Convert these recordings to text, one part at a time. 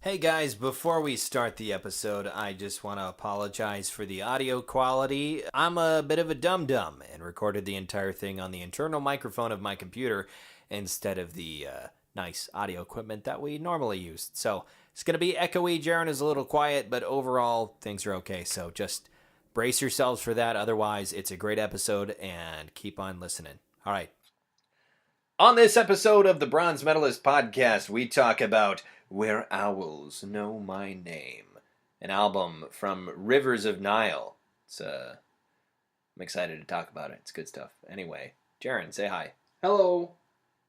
Hey guys, before we start the episode, I just want to apologize for the audio quality. I'm a bit of a dum-dum and recorded the entire thing on the internal microphone of my computer instead of the nice audio equipment that we normally use. So it's going to be echoey. Jaren is a little quiet, but overall things are okay. So just brace yourselves for that. Otherwise, it's a great episode and keep on listening. All right. On this episode of the Bronze Metalist podcast, we talk about Where Owls Know My Name, an album from Rivers of Nile. I'm excited to talk about it. It's good stuff. Anyway, Jaren, say hi. Hello.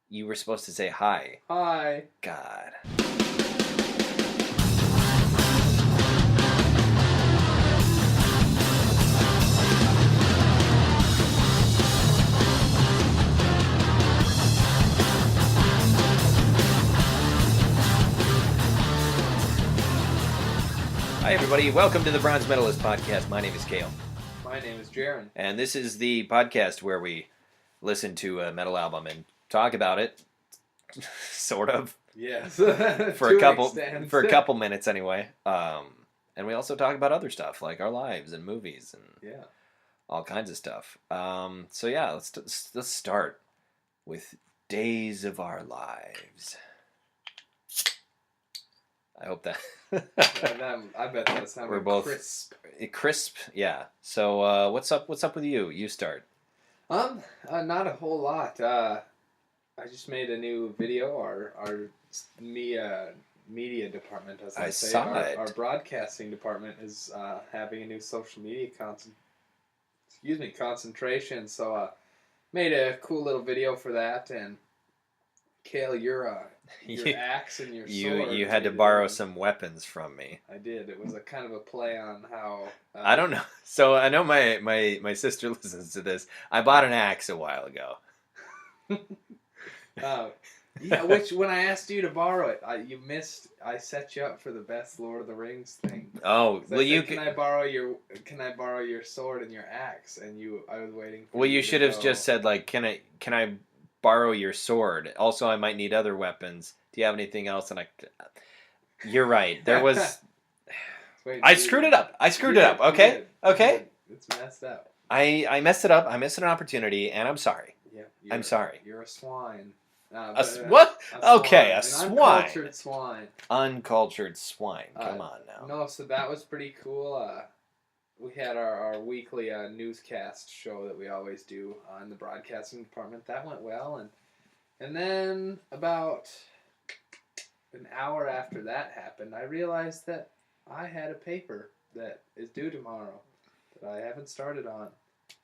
You were supposed to say hi. Hi. God. Hi, everybody. Welcome to the Bronze Metalist podcast. My name is Kayle. My name is Jaren. And this is the podcast where we listen to a metal album and talk about it, sort of. Yes. for a couple minutes anyway. And we also talk about other stuff like our lives and movies and all kinds of stuff. So yeah, let's start with Days of Our Lives. I hope that. I bet that sounded We're both crisp. Yeah. So what's up with you? You start. Not a whole lot. I just made a new video. Our media department, as I say, saw it. Our broadcasting department is having a new social media concentration. So made a cool little video for that. And Kayle, your axe and your sword. You had to borrow some weapons from me. I did. It was a kind of a play on how... I don't know. So I know my sister listens to this. I bought an axe a while ago. Which when I asked you to borrow it, you missed. I set you up for the best Lord of the Rings thing. Oh, well, you can I borrow your sword and your axe? And I was waiting. Well, you should have just said like, can I borrow your sword? Also, I might need other weapons. Do you have anything else? And you're right. There was. I screwed it up. Okay. Okay. It's messed up. I messed it up. I missed an opportunity, and I'm sorry. Yeah. I'm sorry. You're a swine. What? Okay, a swine. Uncultured swine. Uncultured swine. Come on now. No, so that was pretty cool. We had our weekly newscast show that we always do in the broadcasting department. That went well, and then about an hour after that happened, I realized that I had a paper that is due tomorrow that I haven't started on.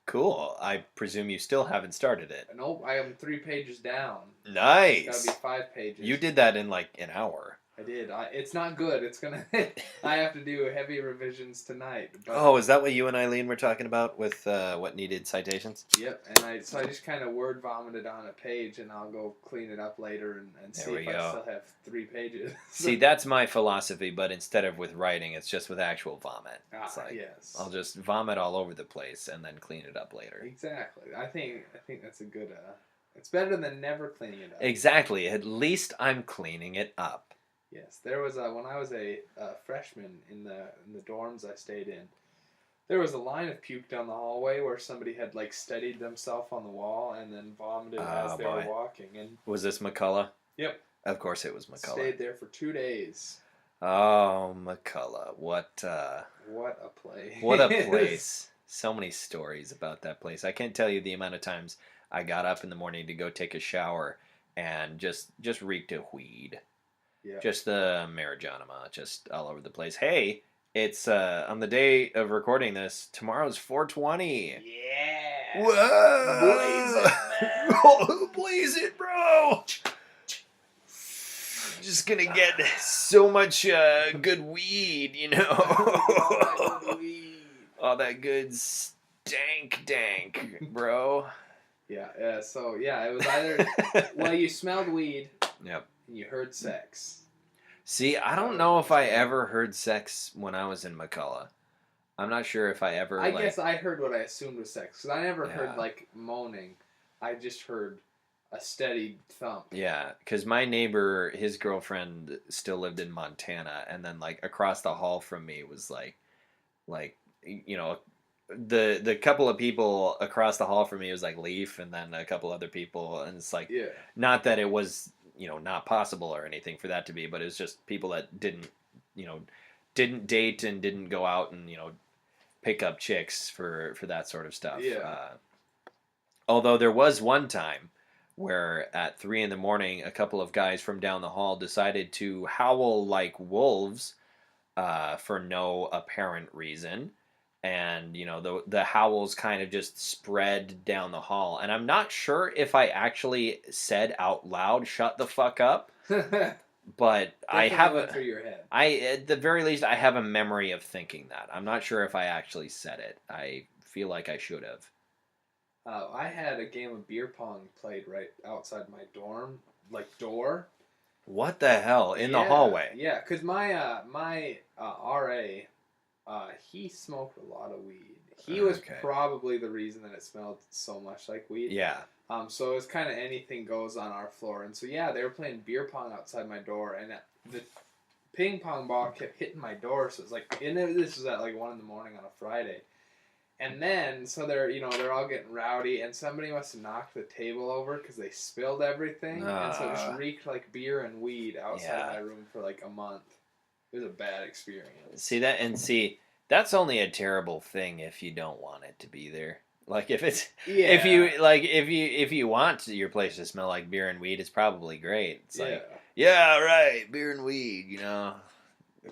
Cool. I presume you still haven't started it. Nope, I am 3 pages down. Nice. It's gotta be 5 pages. You did that in like an hour. I did. It's not good. It's gonna. I have to do heavy revisions tonight. But, oh, is that what you and Eileen were talking about with what needed citations? Yep. And I just kind of word vomited on a page, and I'll go clean it up later and see if I still have 3 pages. See, that's my philosophy, but instead of with writing, it's just with actual vomit. It's like, yes. I'll just vomit all over the place and then clean it up later. Exactly. I think that's a good. It's better than never cleaning it up. Exactly. At least I'm cleaning it up. Yes, there was when I was a freshman in the dorms I stayed in. There was a line of puke down the hallway where somebody had like steadied themselves on the wall and then vomited as they were walking. And was this McCullough? Yep. Of course, it was McCullough. Stayed there for 2 days. Oh, McCullough! What a place! What a place! So many stories about that place. I can't tell you the amount of times I got up in the morning to go take a shower and just reeked of weed. Yeah. Just the marijuana, just all over the place. Hey, it's on the day of recording this. Tomorrow's 420. Yeah. Whoa! Blaze it, blaze it, bro! Just gonna get so much good weed, you know. All that good dank, bro. Yeah. So yeah, it was either well, you smelled weed. Yep. You heard sex. See, I don't know if I ever heard sex when I was in McCullough. I'm not sure if I ever. I guess I heard what I assumed was sex because I never heard like moaning. I just heard a steady thump. Yeah, because my neighbor, his girlfriend still lived in Montana, and then like across the hall from me was like you know the couple of people across the hall from me was like Leaf, and then a couple other people, and it's like Yeah. not that it was not possible or anything for that to be, but it was just people that you know didn't date and didn't go out and pick up chicks for that sort of stuff. Yeah. Although there was one time where at 3 in the morning, a couple of guys from down the hall decided to howl like wolves for no apparent reason. And the howls kind of just spread down the hall. And I'm not sure if I actually said out loud, "Shut the fuck up." But I have went through your head. at the very least, I have a memory of thinking that. I'm not sure if I actually said it. I feel like I should have. I had a game of beer pong played right outside my dorm, like door. What the hell in the hallway? Yeah, cause my RA, he smoked a lot of weed. He was probably the reason that it smelled so much like weed. Yeah. So it was kind of anything goes on our floor, and so yeah, they were playing beer pong outside my door, and the ping pong ball kept hitting my door. So it's like, this was at like 1 a.m. on a Friday. And then, so they're all getting rowdy, and somebody must have knocked the table over because they spilled everything, and so it just reeked like beer and weed outside my room for like a month. It was a bad experience. See, that's only a terrible thing if you don't want it to be there. Like if you want your place to smell like beer and weed, it's probably great. It's like, yeah, right, beer and weed,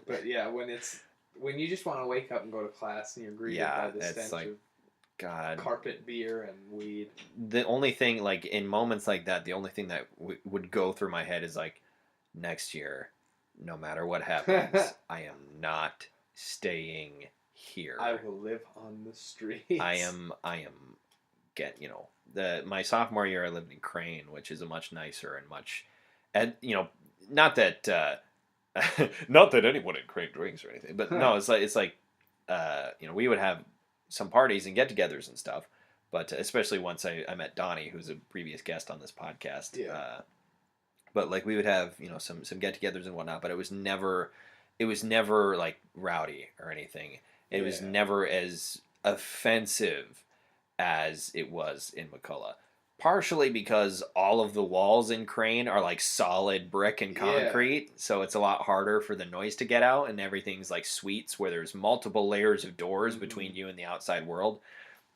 But yeah, when you just want to wake up and go to class and you're greeted by the stench of carpet beer and weed. The only thing, like in moments like that, the only thing that would go through my head is like, next year, no matter what happens, I am not staying here. I will live on the streets. I am my sophomore year I lived in Crane, which is a much nicer and much, and not that not that anyone in Crane drinks or anything, but no, it's like we would have some parties and get-togethers and stuff, but especially once I met Donnie, who's a previous guest on this podcast. Yeah. But like we would have some get-togethers and whatnot, but it was never like rowdy or anything. It was never as offensive as it was in McCullough. Partially because all of the walls in Crane are like solid brick and concrete, so it's a lot harder for the noise to get out, and everything's like suites where there's multiple layers of doors between you and the outside world.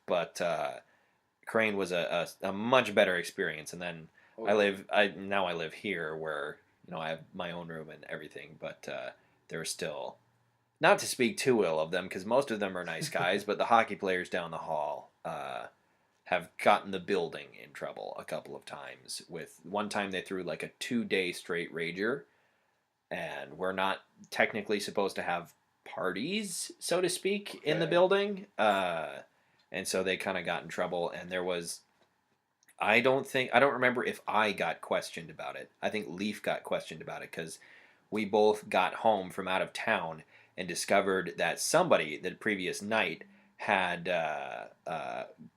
But Crane was a much better experience, and then I live here where I have my own room and everything, but there's still, not to speak too ill of them because most of them are nice guys, but the hockey players down the hall have gotten the building in trouble a couple of times. With one time they threw like a 2-day straight rager, and we're not technically supposed to have parties, so to speak, in the building. And so they kind of got in trouble, and there was, I don't remember if I got questioned about it. I think Leaf got questioned about it because we both got home from out of town and discovered that somebody the previous night had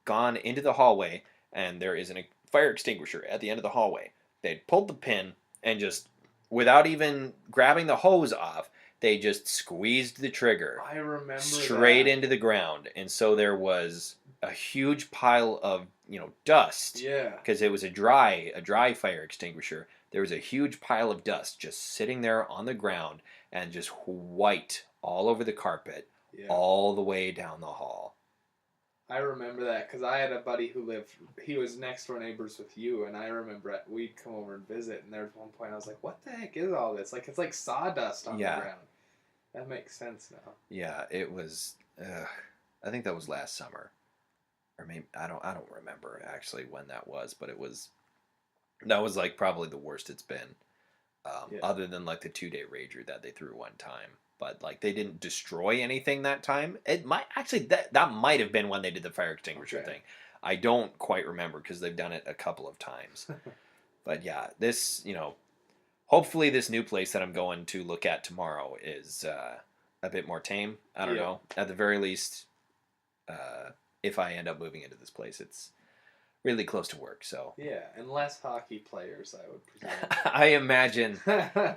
gone into the hallway, and there is a fire extinguisher at the end of the hallway. They'd pulled the pin, and just without even grabbing the hose off, they just squeezed the trigger. I remember straight into the ground, and so there was a huge pile of dust. Yeah, because it was a dry fire extinguisher. There was a huge pile of dust just sitting there on the ground, and just white all over the carpet. Yeah. All the way down the hall. I remember that because I had a buddy he was next door neighbors with you, and I remember we'd come over and visit, and there was one point I was like, what the heck is all this? Like, it's like sawdust on the ground. That makes sense now. Yeah, it was, I think that was last summer. Or maybe, I don't remember actually when that was, but that was like probably the worst it's been. Other than like the 2-day rager that they threw one time. But like they didn't destroy anything that time. It might actually that might have been when they did the fire extinguisher thing. I don't quite remember because they've done it a couple of times. But yeah, this hopefully this new place that I'm going to look at tomorrow is a bit more tame. I don't know. At the very least, if I end up moving into this place, really close to work. So Yeah, and less hockey players, I would presume.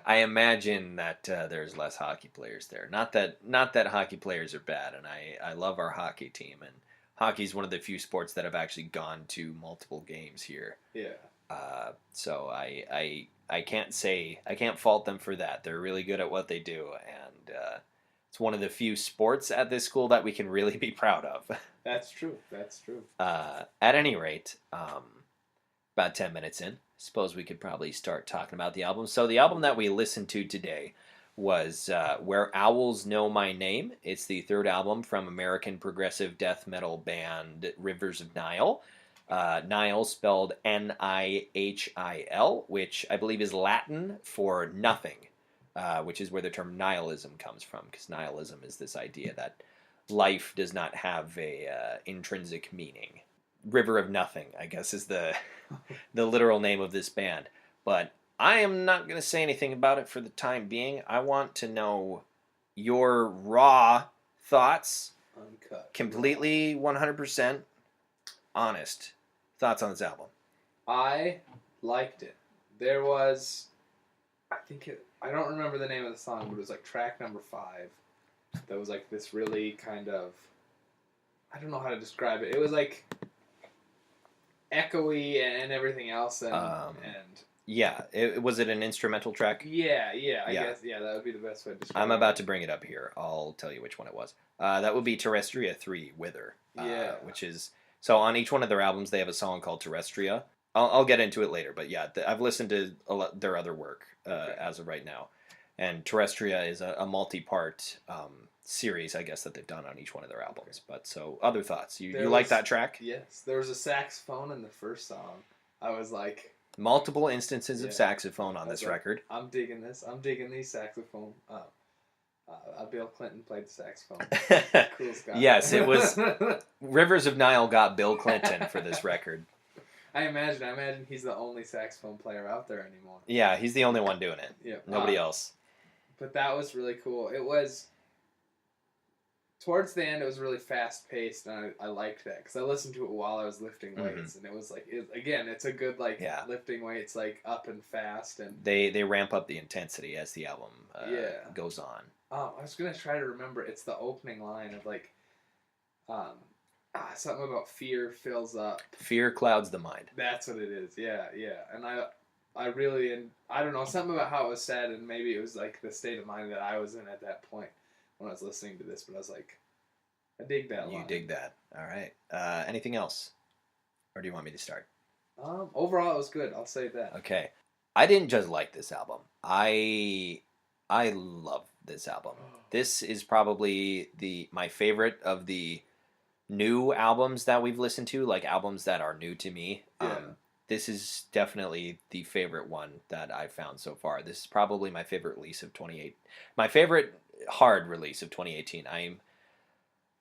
I imagine that there's less hockey players there. Not that hockey players are bad, and I love our hockey team, and hockey is one of the few sports that have actually gone to multiple games here. Yeah. So I can't fault them for that. They're really good at what they do, and it's one of the few sports at this school that we can really be proud of. That's true. That's true. At any rate, about 10 minutes in, suppose we could probably start talking about the album. So the album that we listened to today was Where Owls Know My Name. It's the third album from American progressive death metal band Rivers of Nihil. Nihil spelled Nihil, which I believe is Latin for nothing, which is where the term nihilism comes from, because nihilism is this idea that life does not have a intrinsic meaning. River of Nothing, I guess, is the literal name of this band. But I am not going to say anything about it for the time being. I want to know your raw thoughts, Uncut. completely 100% honest thoughts on this album. I liked it. There was, I don't remember the name of the song, but it was like track number 5. That was like this really kind of, I don't know how to describe it. It was like echoey and everything else, and yeah, was it an instrumental track? I guess that would be the best way to describe it. I'm about to bring it up here. I'll tell you which one it was. That would be Terrestria 3, Wither. Which is, so on each one of their albums, they have a song called Terrestria. I'll get into it later, but yeah, I've listened to their other work as of right now. And Terrestria is a multi-part series, I guess, that they've done on each one of their albums. But so, other thoughts? You like that track? Yes. There was a saxophone in the first song. I was like... Multiple instances of saxophone on this record. I'm digging this. I'm digging these saxophone. Bill Clinton played the saxophone. Cool guy. Yes, it was... Rivers of Nihil got Bill Clinton for this record. I imagine he's the only saxophone player out there anymore. Yeah, he's the only one doing it. Yeah. Nobody else. But that was really cool. It was... Towards the end, it was really fast-paced, and I liked that, because I listened to it while I was lifting weights, and it was like, again, it's a good, lifting weights, up and fast, and... They ramp up the intensity as the album goes on. I was going to try to remember, it's the opening line of, something about fear fills up. Fear clouds the mind. That's what it is, yeah. And I really, and I don't know, something about how it was said, and maybe it was, the state of mind that I was in at that point when I was listening to this, but I was like, I dig that line. You dig that. All right. Anything else? Or do you want me to start? Overall, it was good. I'll say that. Okay. I didn't just like this album. I love this album. This is probably my favorite of the new albums that we've listened to, albums that are new to me. Yeah. This is definitely the favorite one that I've found so far. This is probably my favorite release of 2018. My favorite hard release of 2018.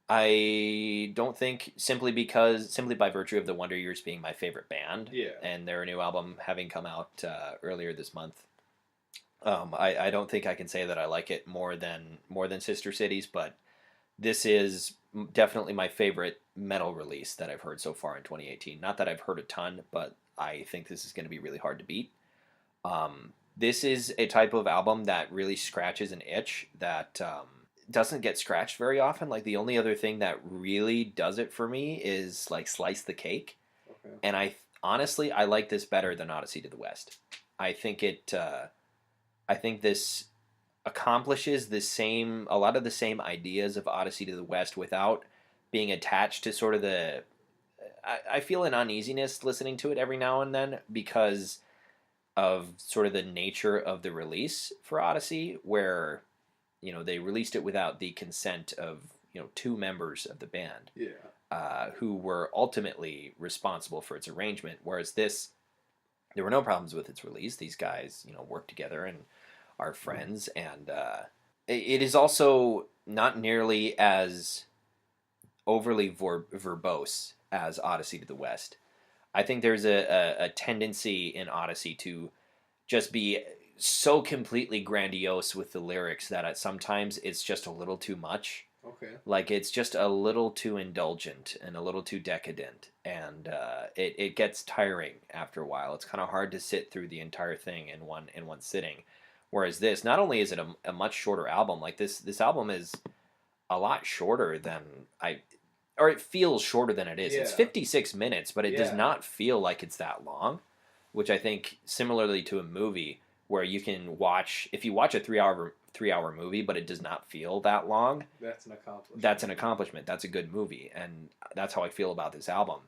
I don't think simply by virtue of the Wonder Years being my favorite band, and their new album having come out earlier this month. I don't think I can say that I like it more than Sister Cities, but this is definitely my favorite metal release that I've heard so far in 2018. Not that I've heard a ton, but I think this is going to be really hard to beat. This is a type of album that really scratches an itch that doesn't get scratched very often. The only other thing that really does it for me is Slice the Cake. Okay. And I like this better than Odyssey to the West. I think this accomplishes a lot of the same ideas of Odyssey to the West without being attached to sort of I feel an uneasiness listening to it every now and then because of sort of the nature of the release for Odyssey, where they released it without the consent of 2 members of the band, who were ultimately responsible for its arrangement. Whereas this, there were no problems with its release. These guys worked together and are friends, and it is also not nearly as overly verbose as Odyssey to the West. I think there's a tendency in Odyssey to just be so completely grandiose with the lyrics that sometimes it's just a little too much. Okay. Okay. Like, it's just a little too indulgent and a little too decadent, and it gets tiring after a while. It's kind of hard to sit through the entire thing in one sitting. Whereas this, not only is it a much shorter album, like this album is a lot shorter than or it feels shorter than it is. It's Yeah. 56 minutes, but it does Yeah. not feel like it's that long, which I think similarly to a movie where you can watch, if you watch a 3 hour movie, but it does not feel that long, That's an accomplishment. that's an accomplishment. That's a good movie. And that's how I feel about this album.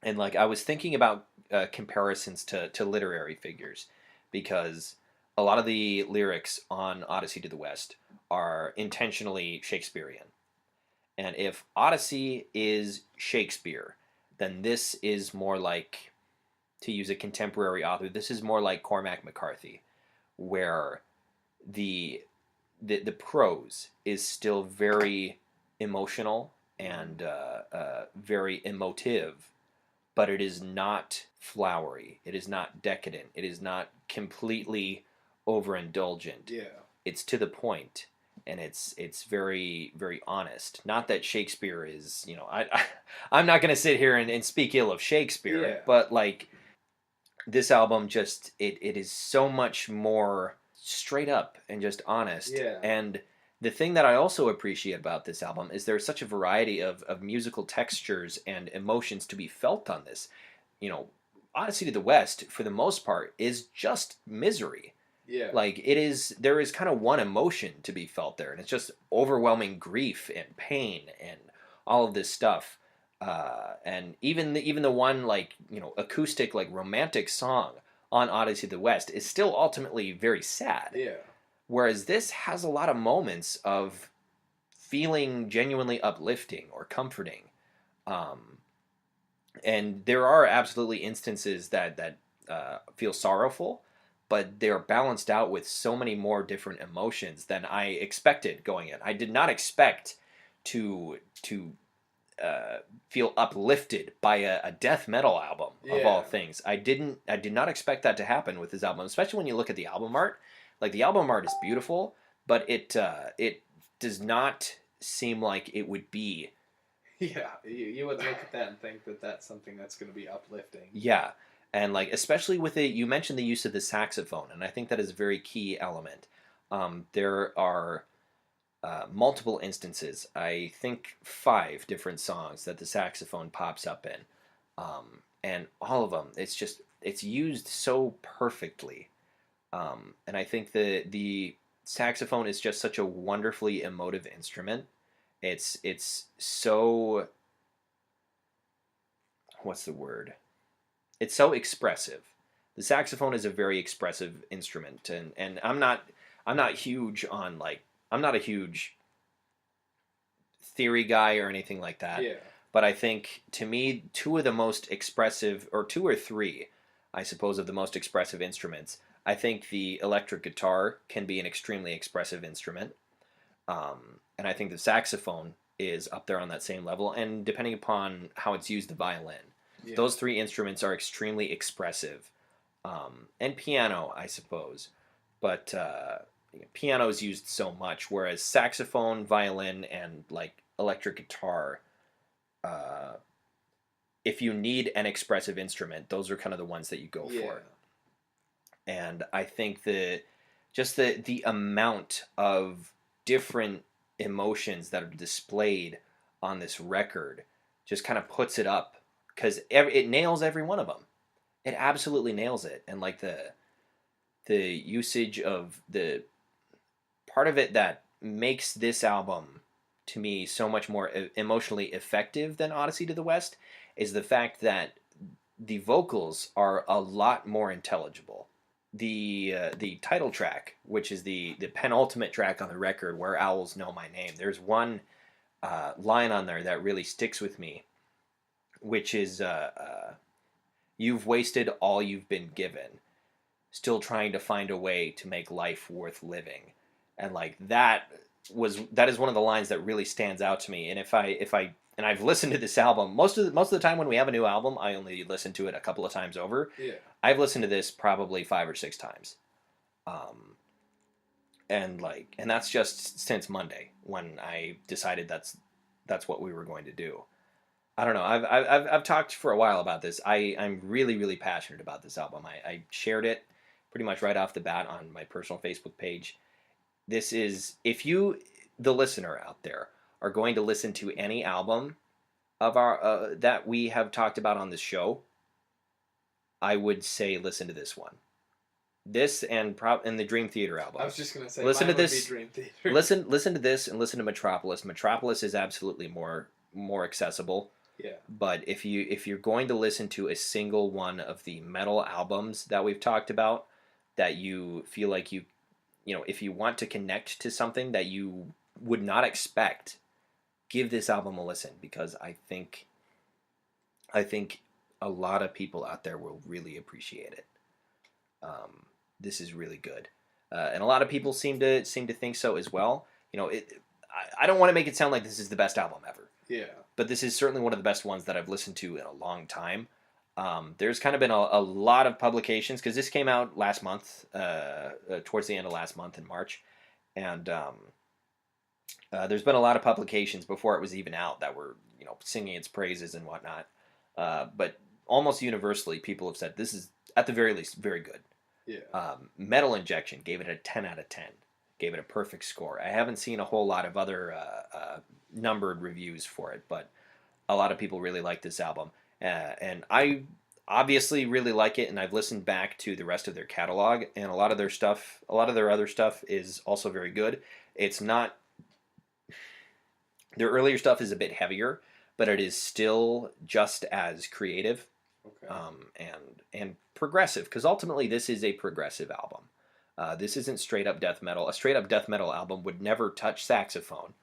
And like, I was thinking about comparisons to literary figures, because a lot of the lyrics on Odyssey to the West are intentionally Shakespearean. And if Odyssey is Shakespeare, then this is more like, to use a contemporary author, this is more like Cormac McCarthy, where the the prose is still very emotional and very emotive, but it is not flowery. It is not decadent. It is not completely overindulgent. Yeah. It's to the point, and it's very very honest. Not that Shakespeare is, I'm not going to sit here and speak ill of Shakespeare, Yeah. but like, this album just it is so much more straight up and just honest. Yeah. And the thing that I also appreciate about this album is there's such a variety of musical textures and emotions to be felt on this. Odyssey to the West, for the most part, is just misery. Yeah. Like, there is kind of one emotion to be felt there, and it's just overwhelming grief and pain and all of this stuff. And even the one, like, acoustic, like, romantic song on Odyssey to the West is still ultimately very sad. Yeah. Whereas this has a lot of moments of feeling genuinely uplifting or comforting. And there are absolutely instances that feel sorrowful, but they're balanced out with so many more different emotions than I expected going in. I did not expect to feel uplifted by a death metal album of all things. I did not expect that to happen with this album, especially when you look at the album art. Like, the album art is beautiful, but it does not seem like it would be. Yeah, you would look at that and think that that's something that's going to be uplifting. Yeah, and like, especially with it, you mentioned the use of the saxophone, and I think that is a very key element. There are multiple instances, I think 5 different songs that the saxophone pops up in, and all of them, it's used so perfectly. And I think the saxophone is just such a wonderfully emotive instrument. It's so, what's the word? It's so expressive. The saxophone is a very expressive instrument, and I'm not huge on, like, I'm not a huge theory guy or anything like that. Yeah. But I think, to me, 2 of the most expressive, or 2 or 3, I suppose, of the most expressive instruments, I think the electric guitar can be an extremely expressive instrument. And I think the saxophone is up there on that same level. And depending upon how it's used, the violin. Yeah. Those 3 instruments are extremely expressive. And piano, I suppose. But piano is used so much, whereas saxophone, violin, and like electric guitar, if you need an expressive instrument, those are kind of the ones that you go for. And I think just the amount of different emotions that are displayed on this record just kind of puts it up, because it nails every one of them. It absolutely nails it. And like, the usage of the part of it that makes this album, to me, so much more emotionally effective than Odyssey to the West is the fact that the vocals are a lot more intelligible. The title track, which is the penultimate track on the record, Where Owls Know My Name, there's one line on there that really sticks with me, which is, you've wasted all you've been given, still trying to find a way to make life worth living. And like, that is one of the lines that really stands out to me. And and I've listened to this album most of the time. When we have a new album, I only listen to it a couple of times over. Yeah. I've listened to this probably 5 or 6 times. and that's just since Monday when I decided that's what we were going to do. I don't know. I've talked for a while about this. I'm really, really passionate about this album. I shared it pretty much right off the bat on my personal Facebook page. This is, if you, the listener out there, are going to listen to any album of our that we have talked about on this show, I would say listen to this one. This and the Dream Theater album. I was just gonna say, listen mine to would this. be Dream Theater. Listen to this and listen to Metropolis. Metropolis is absolutely more accessible. Yeah. But if you're going to listen to a single one of the metal albums that we've talked about, that you feel like if you want to connect to something that you would not expect, give this album a listen, because I think a lot of people out there will really appreciate it. This is really good, and a lot of people seem to think so as well. I don't want to make it sound like this is the best album ever. Yeah. But this is certainly one of the best ones that I've listened to in a long time. There's kind of been a lot of publications, because this came out last month, towards the end of last month in March, and there's been a lot of publications before it was even out that were singing its praises and whatnot. But almost universally, people have said this is at the very least very good. Yeah. Metal Injection gave it a 10 out of 10. Gave it a perfect score. I haven't seen a whole lot of other numbered reviews for it, but a lot of people really like this album. And I obviously really like it, and I've listened back to the rest of their catalog, and a lot of their other stuff is also very good. It's not... Their earlier stuff is a bit heavier, but it is still just as creative. Okay. And progressive, because ultimately this is a progressive album. This isn't straight up death metal. A straight up death metal album would never touch saxophone.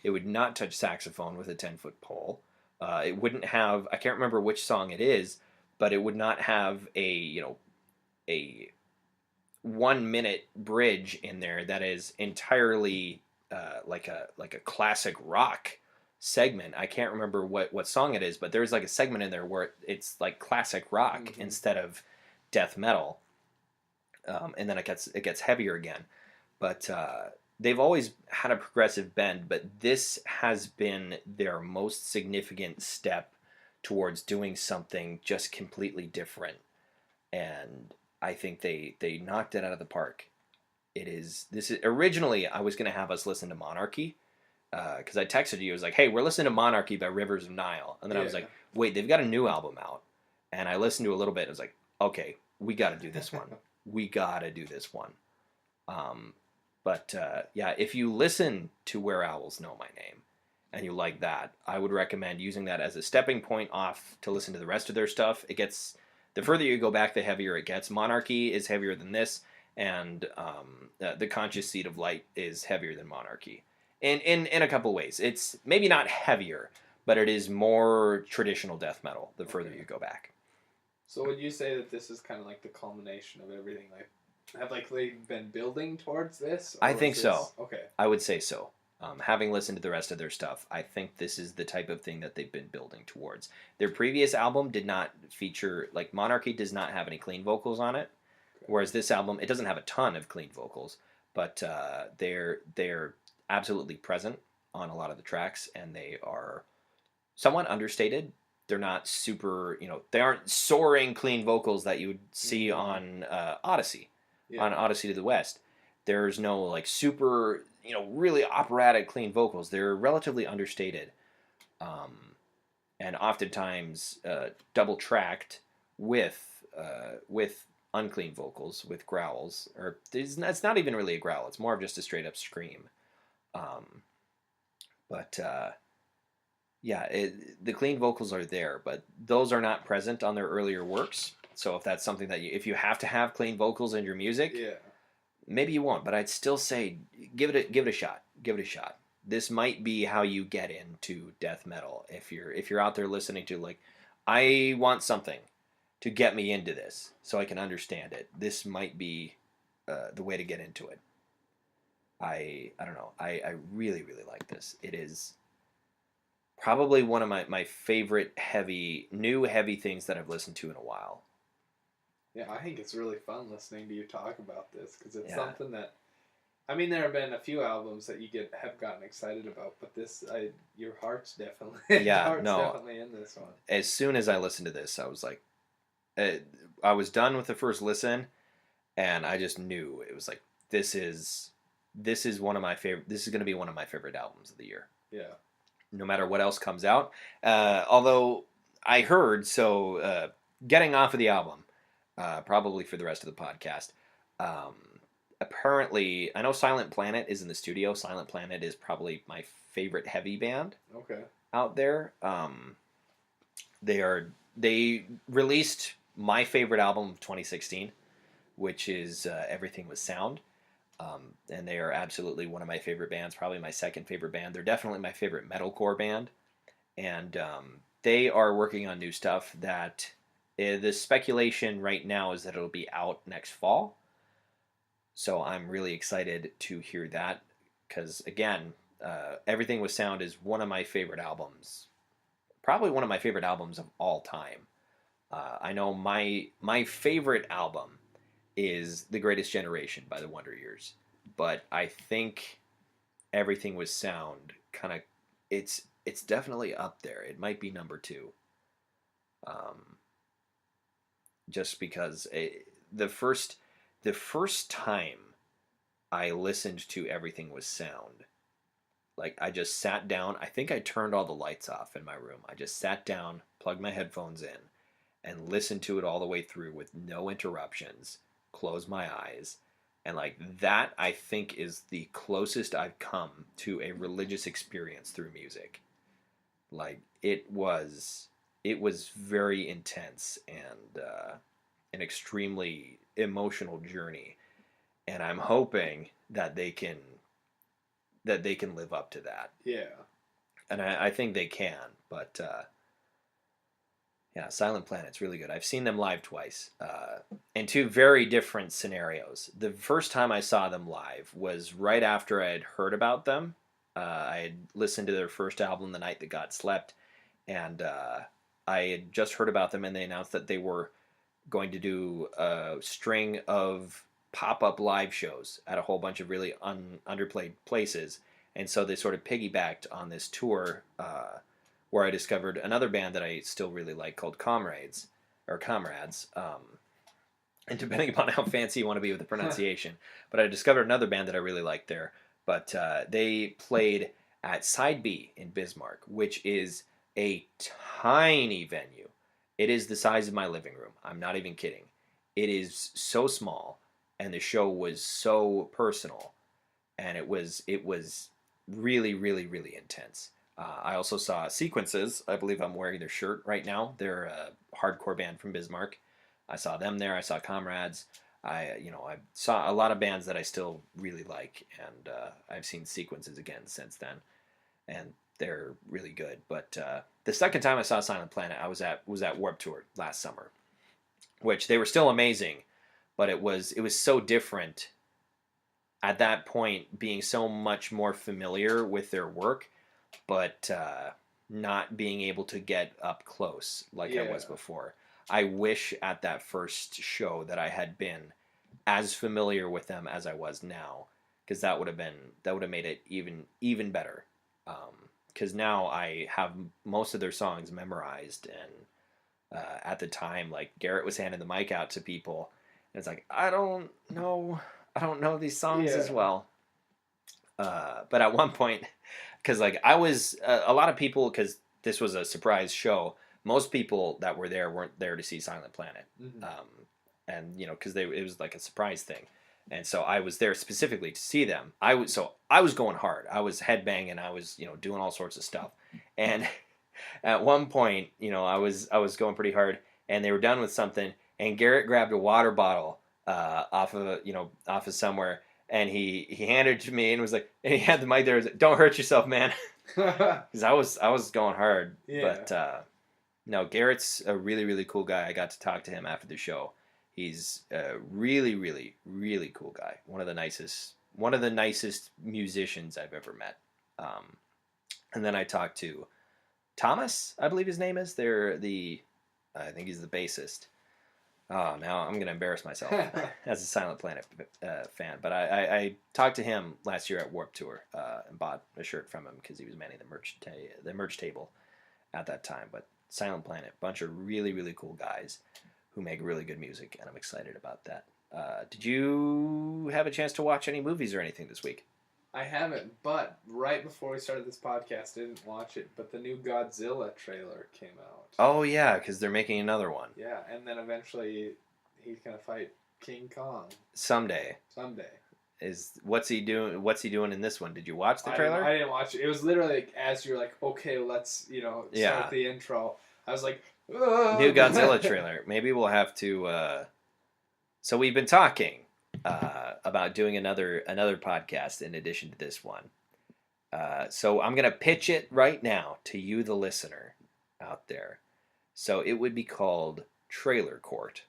It would not touch saxophone with a 10-foot pole. It wouldn't have, I can't remember which song it is, but it would not have a 1-minute bridge in there that is entirely like a classic rock segment. I can't remember what song it is, but there's like a segment in there where it's like classic rock instead of death metal. And then it gets heavier again. But they've always had a progressive bend, but this has been their most significant step towards doing something just completely different. And I think they knocked it out of the park. Originally I was going to have us listen to Monarchy, because I texted you. I was like, hey, we're listening to Monarchy by Rivers of Nile. And then I was like, wait, they've got a new album out. And I listened to a little bit. And I was like, okay, we got to do this one. We got to do this one. But if you listen to Where Owls Know My Name and you like that, I would recommend using that as a stepping point off to listen to the rest of their stuff. The further you go back, the heavier it gets. Monarchy is heavier than this, and The Conscious Seed of Light is heavier than Monarchy. In a couple ways. It's maybe not heavier, but it is more traditional death metal the further you go back. So would you say that this is kind of like the culmination of everything? Have they been building towards this? I think so. Okay. I would say so. Having listened to the rest of their stuff, I think this is the type of thing that they've been building towards. Their previous album did not feature, Monarchy does not have any clean vocals on it, whereas this album, it doesn't have a ton of clean vocals, but they're absolutely present on a lot of the tracks, and they are somewhat understated. They're not super, they aren't soaring clean vocals that you would see on Odyssey, on Odyssey to the West. There's no super, really operatic clean vocals. They're relatively understated, and oftentimes double tracked with unclean vocals, with growls, or it's not even really a growl. It's more of just a straight up scream. The clean vocals are there, but those are not present on their earlier works. So if that's something that if you have to have clean vocals in your music, maybe you won't. But I'd still say give it a shot. Give it a shot. This might be how you get into death metal. If you're out there listening to I want something to get me into this so I can understand it. This might be the way to get into it. I don't know. I really, really like this. It is probably one of my favorite heavy things that I've listened to in a while. Yeah, I think it's really fun listening to you talk about this, because it's something that I mean, there have been a few albums that you have gotten excited about, but your heart's definitely Yeah, heart's no. definitely in this one. As soon as I listened to this, I was like, I was done with the first listen, and I just knew it was like this is one of my favorite. This is going to be one of my favorite albums of the year. Yeah. No matter what else comes out. Although I heard getting off of the album, probably for the rest of the podcast. Um, Apparently, I know Silent Planet is in the studio. Silent Planet is probably my favorite heavy band Okay. out there. They released my favorite album of 2016, which is Everything Was Sound. And they are absolutely one of my favorite bands, probably my second favorite band. They're definitely my favorite metalcore band. And they are working on new stuff that the speculation right now is that it'll be out next fall. So I'm really excited to hear that because, again, Everything Was Sound is one of my favorite albums, probably one of my favorite albums of all time. I know my favorite album is The Greatest Generation by the Wonder Years, but I think Everything Was Sound kind of it's definitely up there. It might be number two, um, just because the first time I listened to Everything Was Sound, like I just sat down. I think I turned all the lights off in my room. I just sat down, plugged my headphones in, and listened to it all the way through with no interruptions. Closed my eyes, and like that, I think is the closest I've come to a religious experience through music. Like it was very intense and an extremely emotional journey, and I'm hoping that they can live up to that. Yeah. And I think they can, but yeah, Silent Planet's really good. I've seen them live twice, in two very different scenarios. The first time I saw them live was right after I had heard about them. I had listened to their first album, The Night That God Slept, and I had just heard about them, and they announced that they were going to do a string of pop-up live shows at a whole bunch of really underplayed places. And so they sort of piggybacked on this tour where I discovered another band that I still really like called Comrades, or Comrades. And depending upon how fancy you want to be with the pronunciation, but I discovered another band that I really liked there. But they played at Side B in Bismarck, which is a tiny venue. It is the size of my living room. I'm not even kidding. It is so small, and the show was so personal, and it was really, really, really intense. I also saw Sequences. I believe I'm wearing their shirt right now. They're a hardcore band from Bismarck. I saw them there. I saw Comrades. I saw a lot of bands that I still really like, and I've seen Sequences again since then, and they're really good. But the second time I saw Silent Planet, I was at Warped Tour last summer, which they were still amazing, but it was so different at that point, being so much more familiar with their work, but not being able to get up close like I was before. I wish at that first show that I had been as familiar with them as I was now, because that would have made it even better. Because now I have most of their songs memorized, and at the time, like Garrett was handing the mic out to people, and it's like I don't know these songs as well. But at one point, because like I was a lot of people, because this was a surprise show. Most people that were there weren't there to see Silent Planet, Mm-hmm. and because it was like a surprise thing, and so I was there specifically to see them. I was going hard. I was headbanging. I was doing all sorts of stuff, and at one point, I was going pretty hard, and they were done with something, and Garrett grabbed a water bottle off of somewhere, and he handed it to me and was like, and he had the mic there. Was like, "Don't hurt yourself, man," because I was going hard. Yeah. But no, Garrett's a really, really cool guy. I got to talk to him after the show. He's a really, really, really cool guy. One of the nicest musicians I've ever met. And then I talked to Thomas, I believe his name is. I think he's the bassist. Oh, now I'm going to embarrass myself as a Silent Planet fan. But I talked to him last year at Warp Tour and bought a shirt from him because he was manning the merch table at that time. But Silent Planet, bunch of really, really cool guys who make really good music, and I'm excited about that. Did you have a chance to watch any movies or anything this week? I haven't, but right before we started this podcast, I didn't watch it, but the new Godzilla trailer came out. Oh, yeah, because they're making another one. Yeah, and then eventually he's going to fight King Kong. Someday. What's he doing in this one? Did you watch the trailer? I didn't watch it. It was literally like, as you're like, okay, let's, start the intro. I was like, oh. New Godzilla trailer. Maybe we'll have to... So we've been talking about doing another podcast in addition to this one. So I'm going to pitch it right now to you, the listener out there. So it would be called Trailer Court.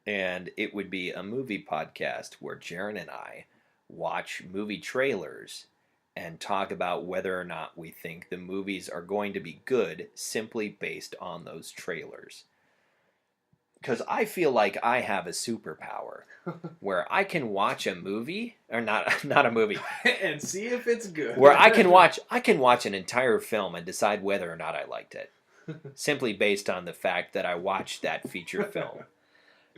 And it would be a movie podcast where Jaron and I watch movie trailers and talk about whether or not we think the movies are going to be good simply based on those trailers. Because I feel like I have a superpower where I can watch a movie, or not a movie, and see if it's good. Where I can watch an entire film and decide whether or not I liked it, simply based on the fact that I watched that feature film.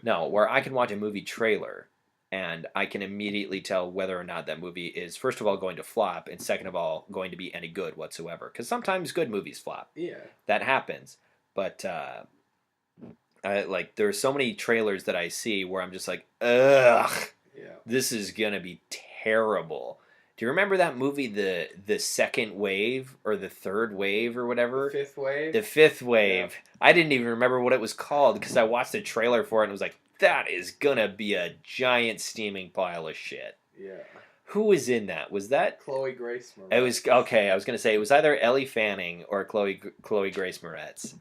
No, where I can watch a movie trailer and I can immediately tell whether or not that movie is, first of all, going to flop, and second of all, going to be any good whatsoever. Because sometimes good movies flop. Yeah, that happens. But there's so many trailers that I see where I'm just like, ugh, this is gonna be terrible. Do you remember that movie, the second wave or the third wave or whatever? The fifth wave. The fifth wave. Yeah. I didn't even remember what it was called because I watched the trailer for it and was like, that is gonna be a giant steaming pile of shit. Yeah. Who was in that? Was that Chloe Grace Moretz? It was okay. I was gonna say it was either Ellie Fanning or Chloe Grace Moretz.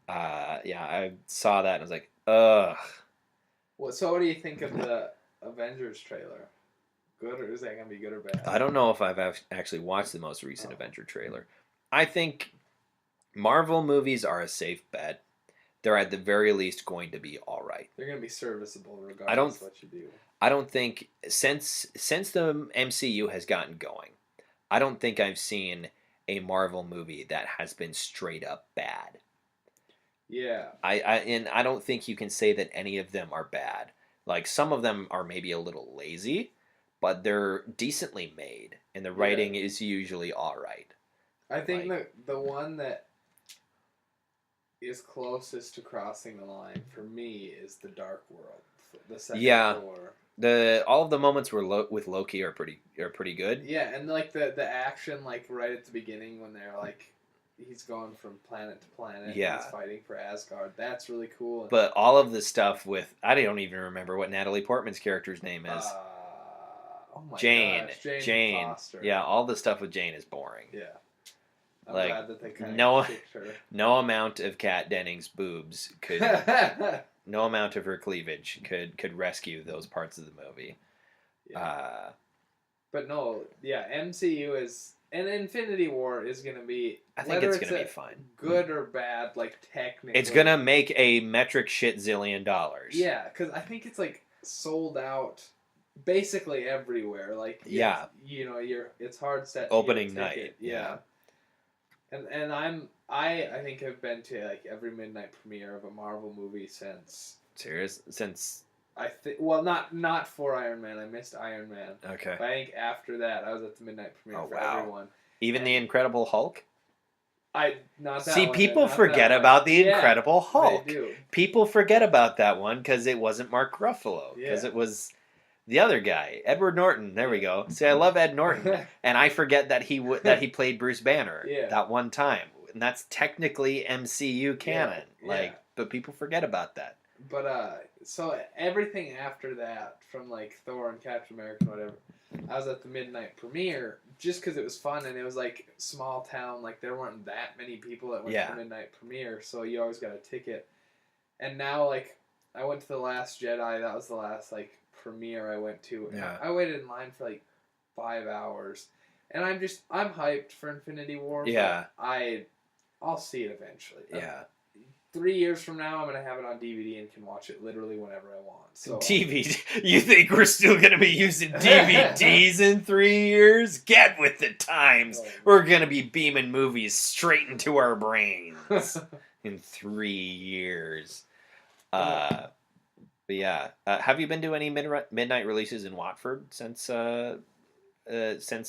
I saw that and I was like, ugh. Well, so what do you think of the Avengers trailer? Good, or is that going to be good or bad? I don't know if I've actually watched the most recent Avenger trailer. I think Marvel movies are a safe bet. They're at the very least going to be all right. They're going to be serviceable regardless of what you do. I don't think, since the MCU has gotten going, I don't think I've seen a Marvel movie that has been straight up bad. Yeah. I don't think you can say that any of them are bad. Like, some of them are maybe a little lazy, but they're decently made, and the writing is usually all right. I think the one that is closest to crossing the line for me is the Dark World, the second Thor. All of the moments with Loki are pretty good. Yeah, and like the action, like right at the beginning when they're like, he's going from planet to planet. Yeah, and he's fighting for Asgard. That's really cool. But all of the stuff with, I don't even remember what Natalie Portman's character's name is. Oh my Jane. Gosh, Jane Foster. Yeah, all the stuff with Jane is boring. Yeah. I'm like, glad that they kind of kicked her. No amount of Kat Dennings' boobs could, no amount of her cleavage could rescue those parts of the movie. Yeah. But no, MCU is, and Infinity War is going to be, I think it's going to be fine. Good or bad, like technically. It's going to make a metric shit zillion dollars. Yeah, because I think it's like sold out basically everywhere. Like, it's hard set. Opening night. Yeah. And I think have been to like every midnight premiere of a Marvel movie since. Serious? Since. I think, well, not for Iron Man. I missed Iron Man. Okay. But I think after that, I was at the midnight premiere for everyone. Even the Incredible Hulk? See, people forget about the Incredible Hulk. They do. People forget about that one because it wasn't Mark Ruffalo. Because it was the other guy, Edward Norton. There we go. See, I love Ed Norton, and I forget that he played Bruce Banner that one time, and that's technically MCU canon. But people forget about that. But so everything after that, from like Thor and Captain America and whatever, I was at the midnight premiere just because it was fun, and it was like small town, like there weren't that many people that went to the midnight premiere, so you always got a ticket. And now, like, I went to The Last Jedi. That was the last like premiere I went to. Yeah. I waited in line for like 5 hours, and I'm hyped for Infinity War. Yeah. But I'll see it eventually. Yeah. 3 years from now, I'm gonna have it on DVD and can watch it literally whenever I want. So DVD. You think we're still gonna be using DVDs in 3 years? Get with the times. We're gonna be beaming movies straight into our brains in 3 years. But yeah, have you been to any midnight releases in Watford since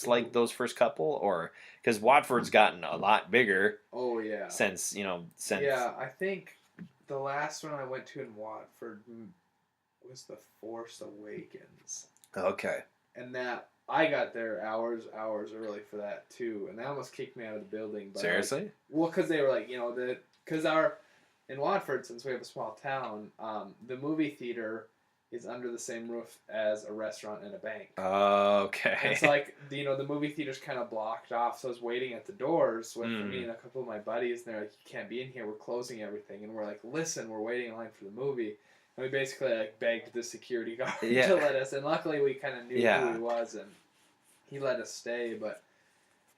like those first couple, or because Watford's gotten a lot bigger? Oh yeah. Since. Yeah, I think the last one I went to in Watford was The Force Awakens. Okay. And that I got there hours early for that too, and they almost kicked me out of the building. But seriously? Well, because they were like, because in Watford, since we have a small town, the movie theater is under the same roof as a restaurant and a bank. Okay. And it's like, the movie theater's kind of blocked off, so I was waiting at the doors with me and a couple of my buddies, and they're like, you can't be in here, we're closing everything. And we're like, listen, we're waiting in line for the movie. And we basically begged the security guard to let us in. Luckily, we kind of knew who he was, and he let us stay. But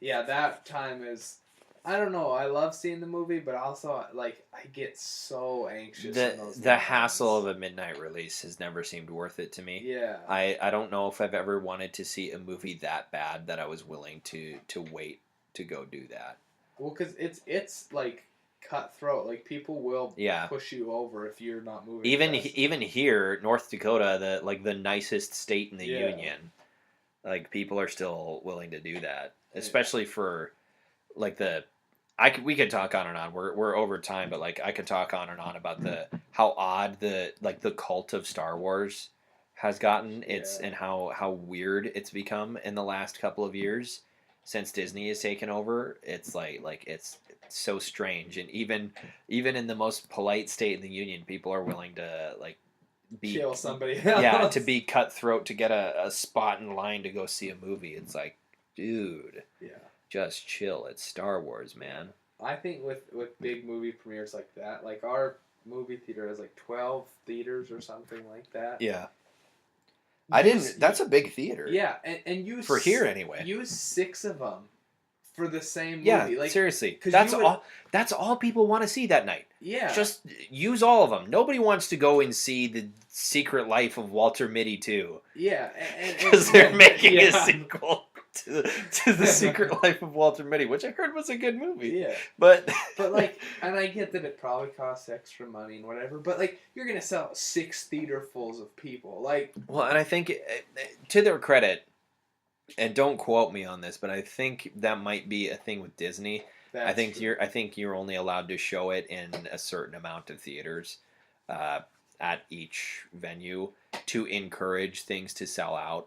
yeah, that time is, I don't know. I love seeing the movie, but also I get so anxious. The hassle of a midnight release has never seemed worth it to me. Yeah. I don't know if I've ever wanted to see a movie that bad that I was willing to wait to go do that. Well, because it's like cutthroat. Like, people will push you over if you're not moving. Even here, North Dakota, the nicest state in the union, people are still willing to do that, especially for we could talk on and on. We're over time, but I could talk on and on about how odd the cult of Star Wars has gotten. And how weird it's become in the last couple of years since Disney has taken over. It's it's so strange, and even in the most polite state in the union, people are willing to kill somebody else. Yeah, to be cutthroat to get a spot in line to go see a movie. It's like, dude. Yeah. Just chill. It's Star Wars, man. I think with big movie premieres like that, our movie theater has 12 theaters or something like that. Yeah. That's a big theater. Yeah, and use for here anyway. Use 6 of them for the same movie. Yeah, seriously. That's all people want to see that night. Yeah. Just use all of them. Nobody wants to go and see The Secret Life of Walter Mitty 2. Yeah, because they're making a sequel to The Secret Life of Walter Mitty, which I heard was a good movie. Yeah. But and I get that it probably costs extra money and whatever, but you're gonna sell 6 theaterfuls of people. Well, and I think to their credit, and don't quote me on this, but I think that might be a thing with Disney. I think you're only allowed to show it in a certain amount of theaters at each venue to encourage things to sell out.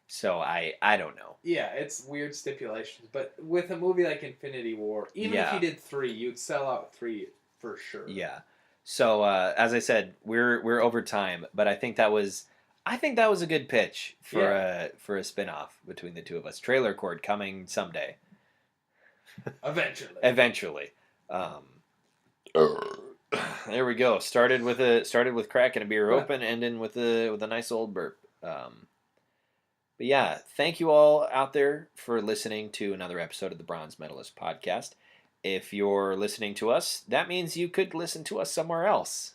So I don't know. Yeah, it's weird stipulations, but with a movie like Infinity War, even if you did 3, you'd sell out 3 for sure. Yeah. So as I said, we're over time, but I think that was a good pitch for a spin-off between the two of us. Trailer Court coming someday. Eventually. There we go. Started with cracking a beer open, ending with a nice old burp. But yeah, thank you all out there for listening to another episode of the Bronze Metalist podcast. If you're listening to us, that means you could listen to us somewhere else.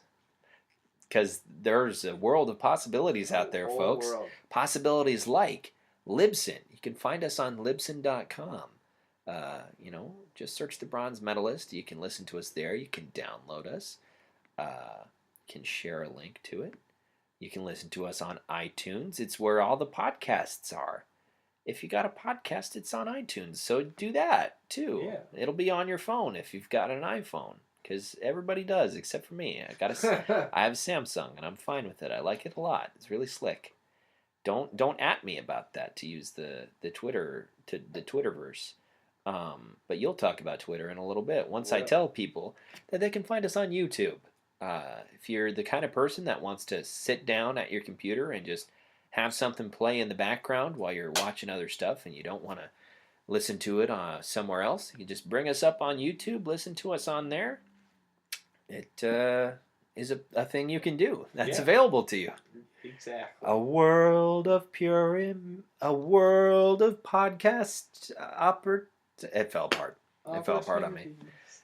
Because there's a world of possibilities out there, folks. World. Possibilities like Libsyn. You can find us on Libsyn.com. Just search the Bronze Metalist. You can listen to us there. You can download us. Can share a link to it. You can listen to us on iTunes. It's where all the podcasts are. If you got a podcast, it's on iTunes. So do that, too. Yeah. It'll be on your phone if you've got an iPhone. Because everybody does, except for me. I have a Samsung, and I'm fine with it. I like it a lot. It's really slick. Don't at me about that, to use the Twitterverse. But you'll talk about Twitter in a little bit once I tell people that they can find us on YouTube. If you're the kind of person that wants to sit down at your computer and just have something play in the background while you're watching other stuff, and you don't want to listen to it somewhere else, you can just bring us up on YouTube, listen to us on there. It is a thing you can do. That's available to you. Exactly. A world of podcast It fell apart. It fell apart on me.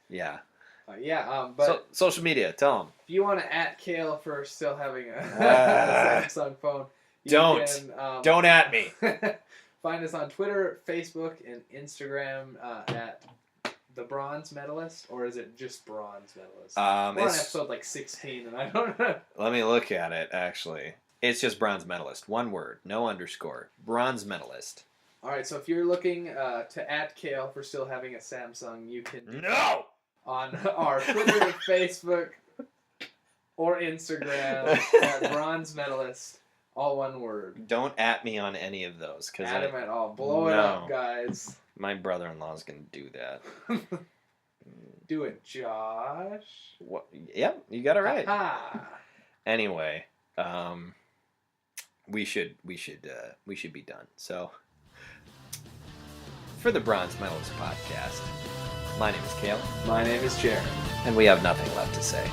Yeah. But social media, tell them. if you want to at Kayle for still having a Samsung phone, Don't at me. Find us on Twitter, Facebook, and Instagram at the Bronze Metalist, or is it just Bronze Metalist? We're on episode like 16, and I don't know. Let me look at it. Actually, it's just Bronze Medalist. One word, no underscore. Bronze Medalist. All right, so if you're looking to at Kayle for still having a Samsung, you can on our Twitter, Facebook, or Instagram at Bronze Medalist, all one word. Don't at me on any of those, because at him at all. Blow it up, guys. My brother-in-law's gonna do that. Do it, Josh. What? Yep, you got it right. Ha-ha. Anyway, we should be done. So, for the Bronze Medalist podcast, my name is Kayle. My name is Jared. And we have nothing left to say.